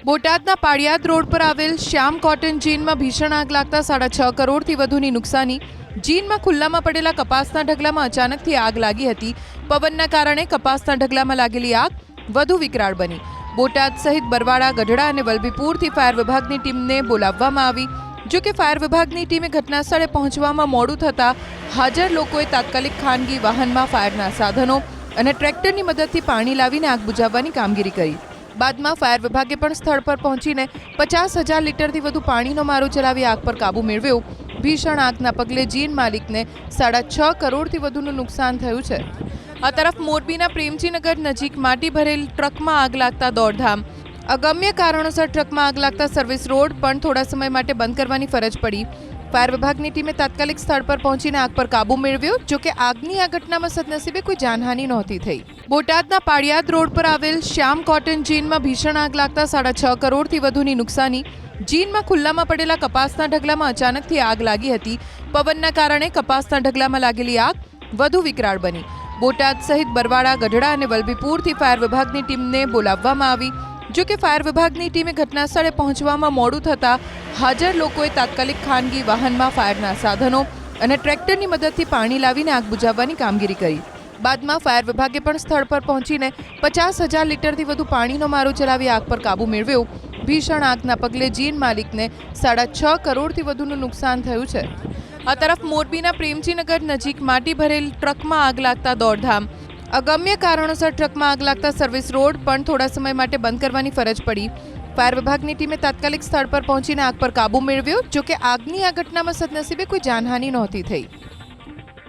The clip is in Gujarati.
બોટાદના પાળિયાદ રોડ પર આવેલ શ્યામ કોટન જીનમાં ભીષણ આગ લાગતા 6.5 કરોડથી વધુની નુકસાની। જીનમાં ખુલ્લામાં પડેલા કપાસના ઢગલામાં અચાનકથી આગ લાગી હતી। પવનના કારણે કપાસના ઢગલામાં લાગેલી આગ વધુ વિકરાળ બની। બોટાદ સહિત બરવાડા, ગઢડા અને વલભીપુરથી ફાયર વિભાગની ટીમને બોલાવવામાં આવી। જો કે ફાયર વિભાગની ટીમે ઘટનાસ્થળે પહોંચવામાં મોડું થતાં હાજર લોકોએ તાત્કાલિક ખાનગી વાહનમાં ફાયરના સાધનો અને ટ્રેક્ટરની મદદથી પાણી લાવીને આગ બુઝાવવાની કામગીરી કરી। બાદમાં ફાયર વિભાગે પણ સ્થળ પર પહોંચીને 50,000 લીટરથી વધુ પાણીનો મારો ચલાવી આગ પર કાબૂ મેળવ્યો। ભીષણ આગના પગલે જીન માલિકને 6.5 કરોડથી વધુનું નુકસાન થયું છે। આ તરફ મોરબીના પ્રેમજીનગર નજીક માટી ભરેલ ટ્રકમાં આગ લાગતા દોડધામ। અગમ્ય કારણોસર ટ્રકમાં આગ લાગતા સર્વિસ રોડ પણ થોડા સમય માટે બંધ કરવાની ફરજ પડી। ફાયર વિભાગની ટીમે તાત્કાલિક સ્થળ પર પહોંચીને આગ પર કાબૂ મેળવ્યો। જો કે આગની આ ઘટનામાં સદનસીબે કોઈ જાનહાનિ નહોતી થઈ। બોટાદના પાળિયાદ રોડ પર આવેલ શ્યામ કોટન જીનમાં ભીષણ આગ લાગતા 6.5 કરોડથી વધુની નુકસાની। જીનમાં ખુલ્લામાં પડેલા કપાસના ઢગલામાં અચાનકથી આગ લાગી હતી। પવનના કારણે કપાસના ઢગલામાં લાગેલી આગ વધુ વિકરાળ બની। બોટાદ સહિત બરવાડા, ગઢડા અને વલભીપુરથી ફાયર વિભાગની ટીમને બોલાવવામાં આવી। જો કે ફાયર વિભાગની ટીમે ઘટનાસ્થળે પહોંચવામાં મોડું થતાં હાજર લોકોએ તાત્કાલિક ખાનગી વાહનમાં ફાયરના સાધનો અને ટ્રેક્ટરની મદદથી પાણી લાવીને આગ બુઝાવવાની કામગીરી કરી। બાદમાં ફાયર વિભાગે પણ સ્થળ પર પહોંચીને 50,000 લીટરથી વધુ પાણીનો મારો ચલાવી આગ પર કાબૂ મેળવ્યો। ભીષણ આગના પગલે જીન માલિકને 6.5 કરોડથી વધુનું નુકસાન થયું છે। આ તરફ મોરબીના પ્રેમજીનગર નજીક માટી ભરેલ ટ્રકમાં આગ લાગતા દોડધામ। અગમ્ય કારણોસર ટ્રકમાં આગ લાગતા સર્વિસ રોડ પણ થોડા સમય માટે બંધ કરવાની ફરજ પડી। ફાયર વિભાગની ટીમે તાત્કાલિક સ્થળ પર પહોંચીને આગ પર કાબૂ મેળવ્યો। જો કે આગની આ ઘટનામાં સદનસીબે કોઈ જાનહાનિ નહોતી થઈ।